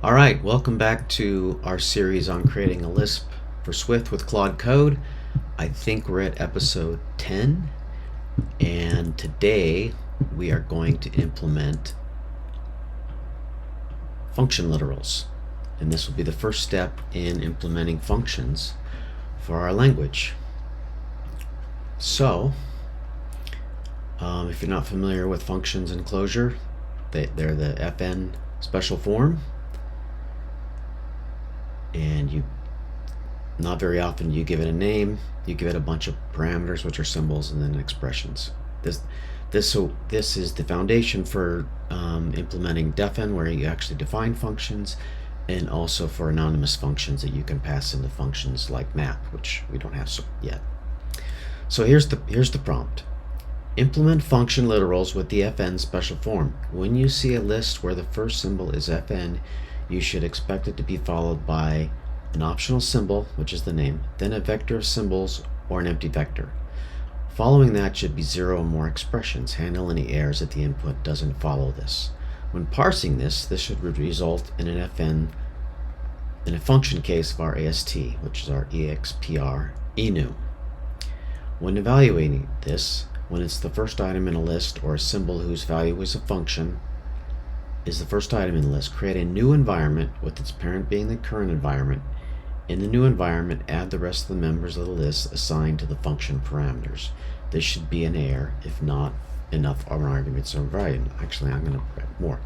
All right, welcome back to our series on creating a Lisp for Swift with Claude Code. I think we're at episode 10, and today we are going to implement function literals. And this will be the first step in implementing functions for our language. So, if you're not familiar with functions in Clojure, they're the FN special form. And not very often you give it a name, you give it a bunch of parameters, which are symbols, and then expressions. This is the foundation for implementing defen, where you actually define functions, and also for anonymous functions that you can pass into functions like map, which we don't have yet. So here's the prompt. Implement function literals with the FN special form. When you see a list where the first symbol is FN, you should expect it to be followed by an optional symbol, which is the name, then a vector of symbols or an empty vector. Following that should be 0 or more expressions. Handle any errors if the input doesn't follow this. When parsing this should result in an FN in a function case of our AST, which is our expr enum. When evaluating this, when it's the first item in a list or a symbol whose value is a function, is the first item in the list, create a new environment with its parent being the current environment. In the new environment, add the rest of the members of the list assigned to the function parameters. This should be an error if not enough arguments are provided. Actually, I'm going to put more.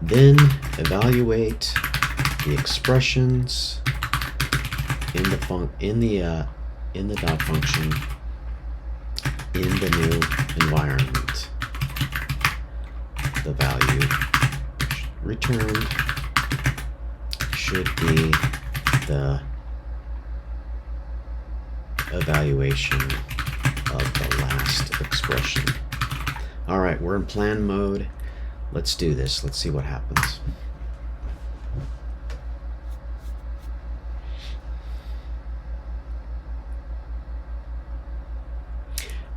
Then evaluate the expressions in the dot function in the new environment. The value returned should be the evaluation of the last expression. All right, we're in plan mode. Let's do this. Let's see what happens.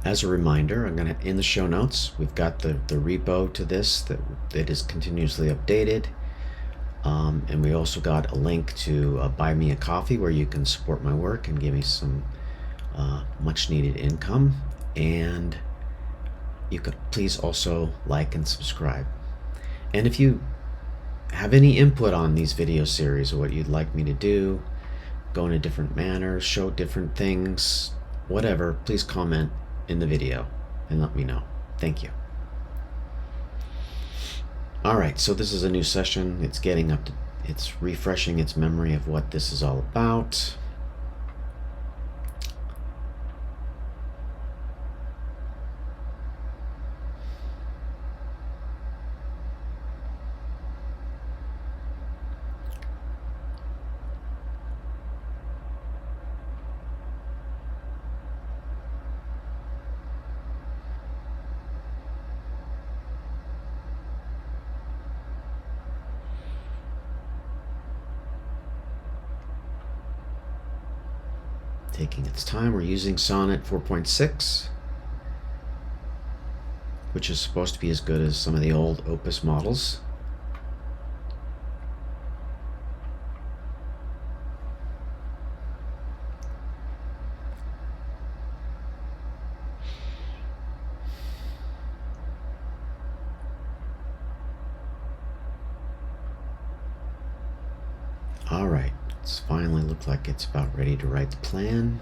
As a reminder, I'm going to, in the show notes, we've got the repo to this that is continuously updated. And we also got a link to buy me a coffee where you can support my work and give me some much needed income. And you could please also like and subscribe. And if you have any input on these video series or what you'd like me to do, go in a different manner, show different things, whatever, please comment in the video and let me know. Thank you. Alright, so this is a new session. It's refreshing its memory of what this is all about. Taking its time. We're using Sonnet 4.6, which is supposed to be as good as some of the old Opus models. All right. It's finally looked like it's about ready to write the plan.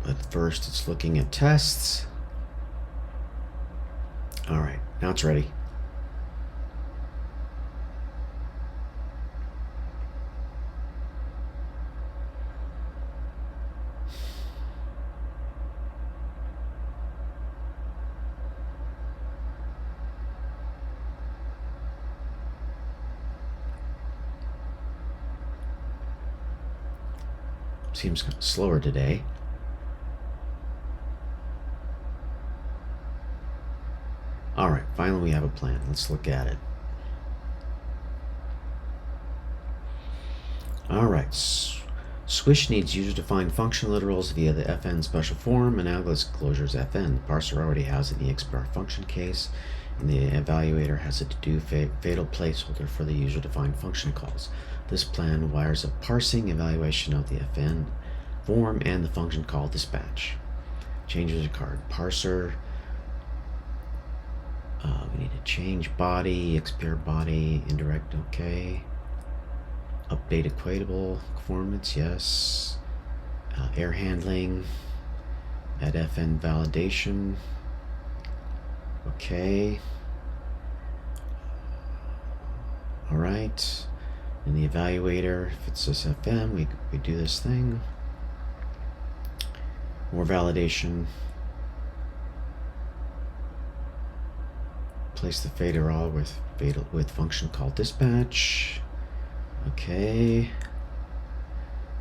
But first it's looking at tests. All right, now it's ready. Seems slower today. All right, finally. finally we have a plan. Let's look at it. Alright, Swish needs user-defined function literals via the fn special form, analogous closures fn. The parser already has an expr function case, and the evaluator has a to-do fatal placeholder for the user-defined function calls. This plan wires a parsing evaluation of the fn form and the function call dispatch. Changes a card parser. We need to change body, expr body, indirect, okay. Update equatable performance, yes. Error handling, add fn validation, okay. All right, in the evaluator, if it's this fn, we do this thing. More validation. Place the fader all with function called dispatch. Okay.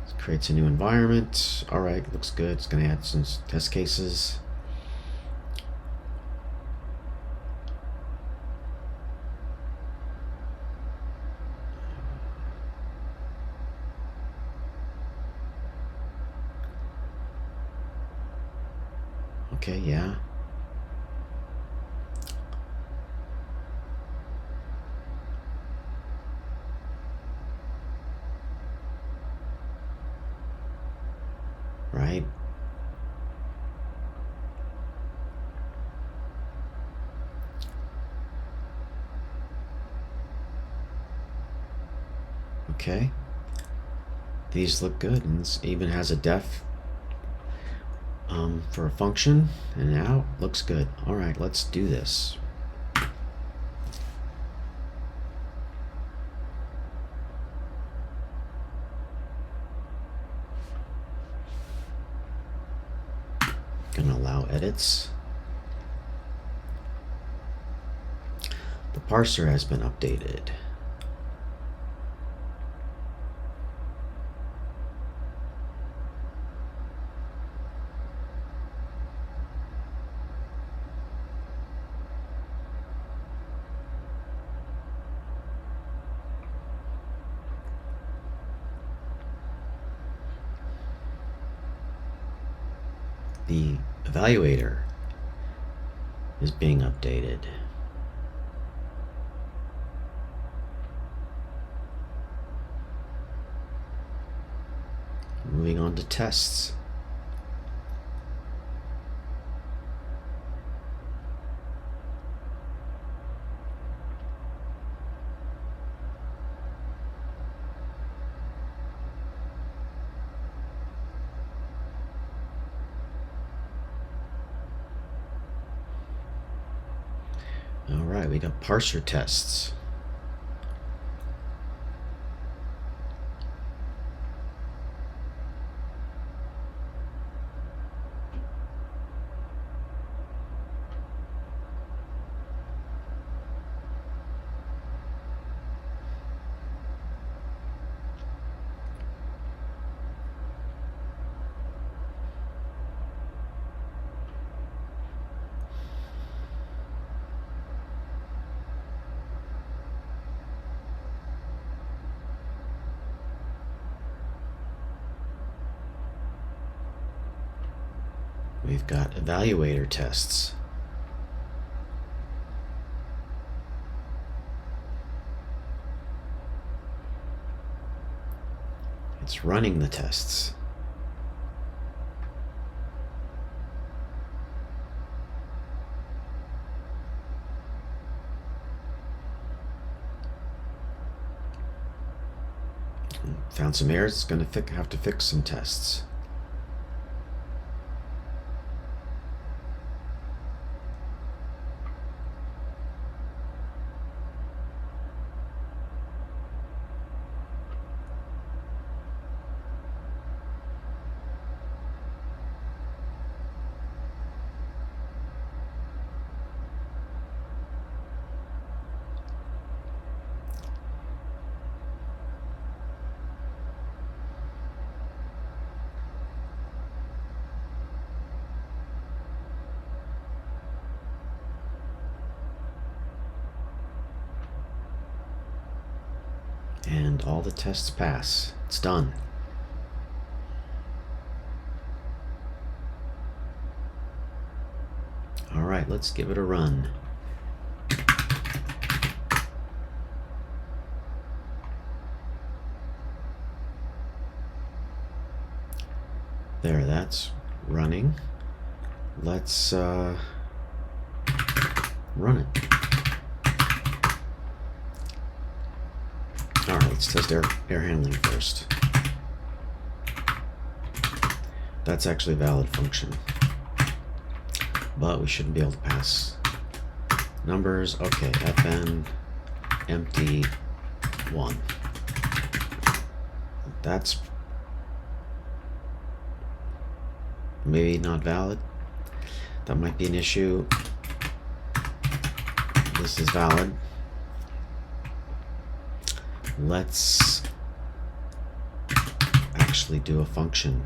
This creates a new environment. All right, looks good. It's going to add some test cases. Okay, yeah. Right. Okay. These look good, and this even has a def for a function, and now looks good. All right, let's do this. Gonna allow edits. The parser has been updated. The evaluator is being updated. Moving on to tests. All right, we got parser tests. We've got evaluator tests. It's running the tests. Found some errors. It's going to have to fix some tests. And all the tests pass. It's done. All right, let's give it a run. There, that's running. Let's run it. All right, let's test air handling first. That's actually a valid function, but we shouldn't be able to pass numbers. Okay, fn empty 1. That's maybe not valid. That might be an issue. This is valid. Let's actually do a function.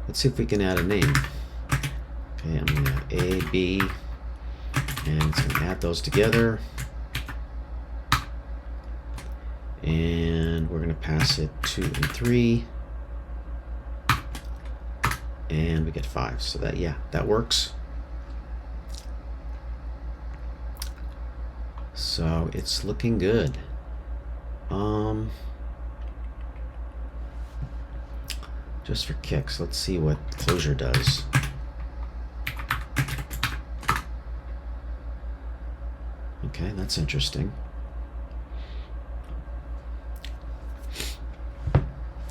Let's see if we can add a name. Okay, I'm going to have A, B, and it's going to add those together. And we're going to pass it 2 and 3. And we get 5. So that, yeah, that works. So it's looking good. Just for kicks, let's see what closure does. Okay, that's interesting.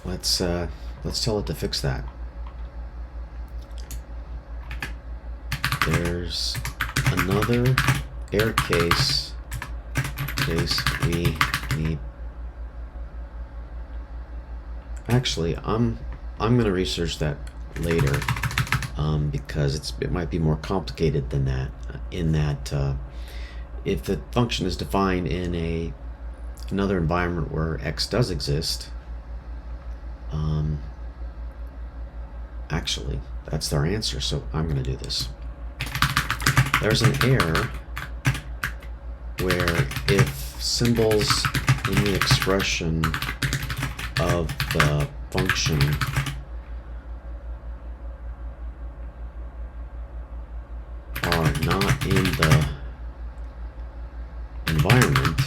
Let's tell it to fix that. There's another error case we need. Actually, I'm going to research that later because it might be more complicated than that. In that, if the function is defined in another environment where X does exist, actually, that's our answer. So I'm going to do this. There's an error where if symbols in the expression of the function are not in the environment,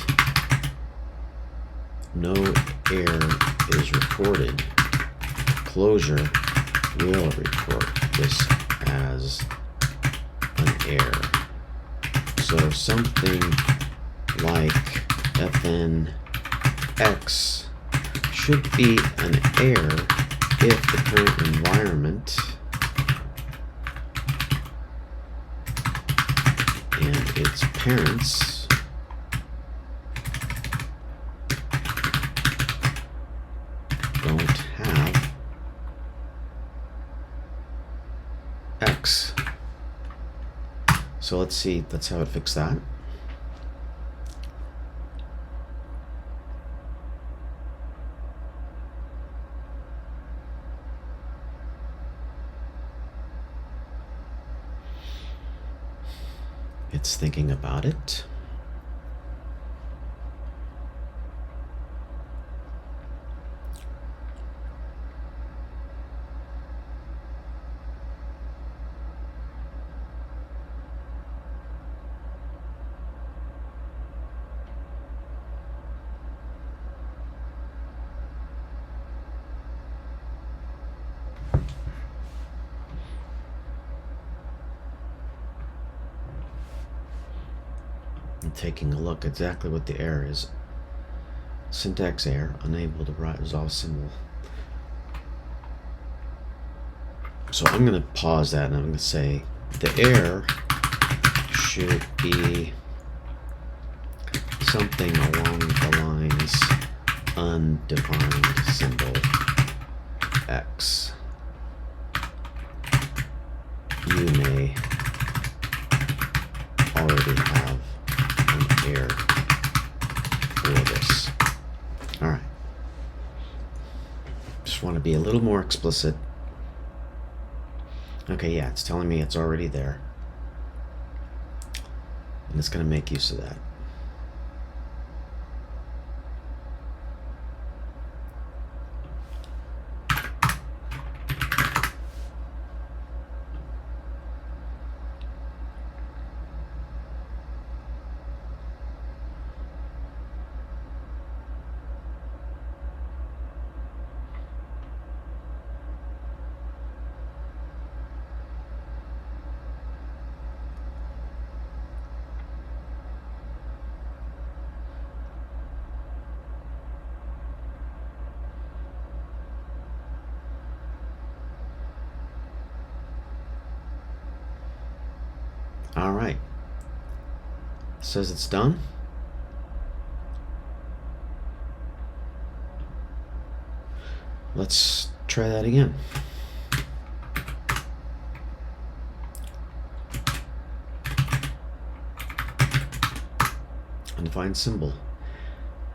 no error is reported. Closure will report this as an error. So something like fn x should be an error if the current environment and its parents don't have X. So let's see, let's have it fix that. It's thinking about it. Taking a look exactly what the error is. Syntax error, unable to resolve symbol. So I'm going to pause that and I'm going to say the error should be something along the lines undefined symbol X. You may already have error for this. All right. Just want to be a little more explicit. Okay, yeah, it's telling me it's already there. And it's going to make use of that. All right. Says it's done. Let's try that again. Undefined symbol.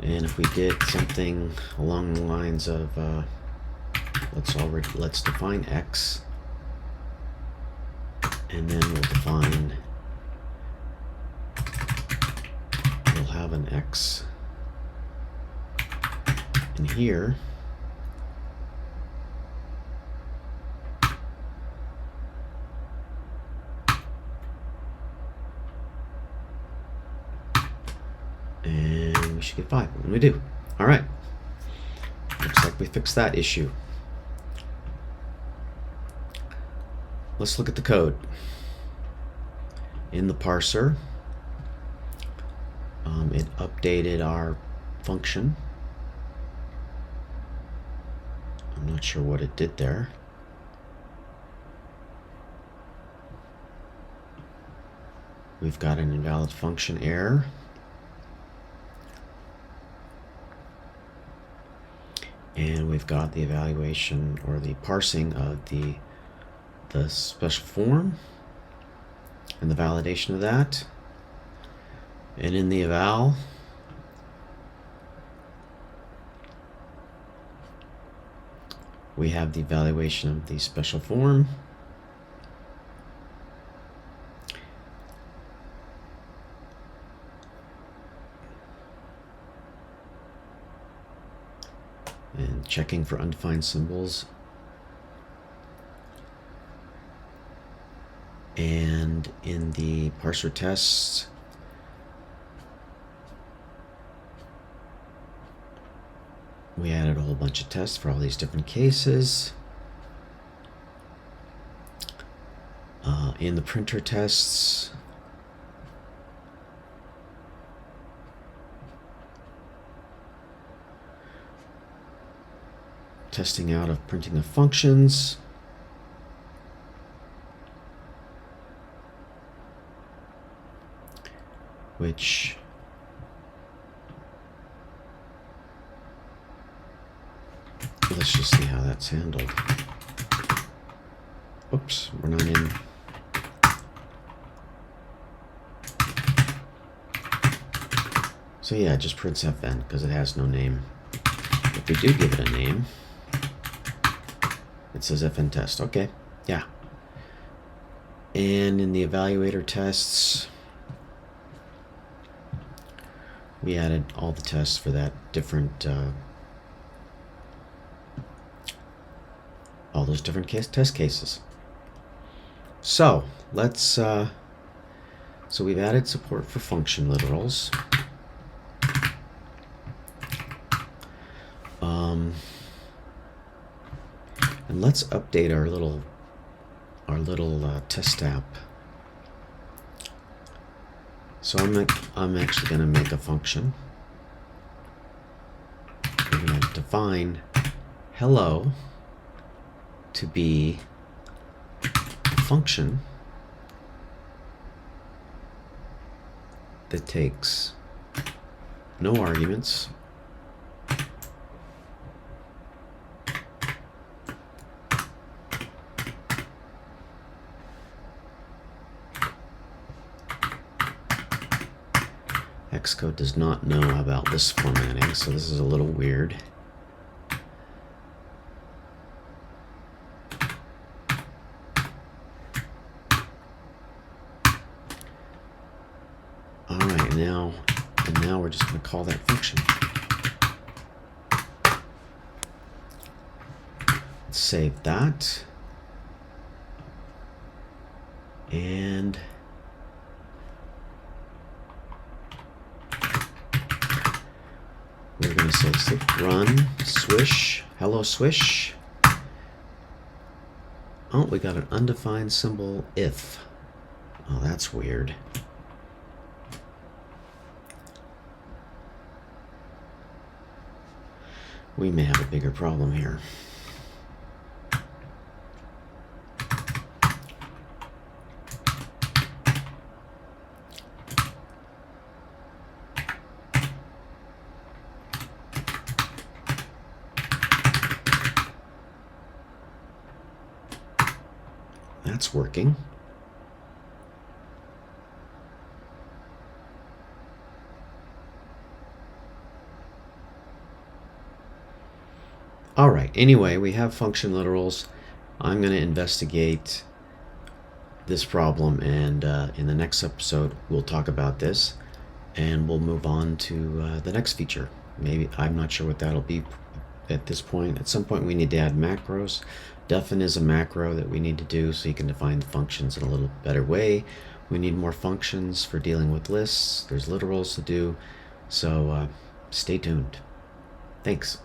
And if we did something along the lines of let's define x, and then we'll have an x in here. And we should get 5, and we do. All right. Looks like we fixed that issue. Let's look at the code. In the parser, it updated our function. I'm not sure what it did there. We've got an invalid function error. And we've got the evaluation or the parsing of the special form and the validation of that. And in the eval, we have the evaluation of the special form. And checking for undefined symbols. And in the parser tests, we added a whole bunch of tests for all these different cases. In the printer tests, testing out of printing of functions. Which let's just see how that's handled. Oops, we're not in. So yeah, it just prints fn because it has no name. If we do give it a name, it says fn test. Okay, yeah. And in the evaluator tests, we added all the tests for that different, all those different test cases. So let's, so we've added support for function literals. And let's update our little test app. So I'm actually going to make a function. We're going to define hello to be a function that takes no arguments, Xcode does not know about Lisp formatting, so this is a little weird. All right, now we're just going to call that function. Let's save that. And we're going to say run swish, hello swish. Oh, we got an undefined symbol if. Oh, that's weird. We may have a bigger problem here. that's working. All right, anyway, we have function literals. I'm going to investigate this problem, and in the next episode, we'll talk about this, and we'll move on to the next feature. Maybe, I'm not sure what that'll be at this point. At some point, we need to add macros. Defin is a macro that we need to do so you can define functions in a little better way. We need more functions for dealing with lists. There's literals to do. So stay tuned. Thanks.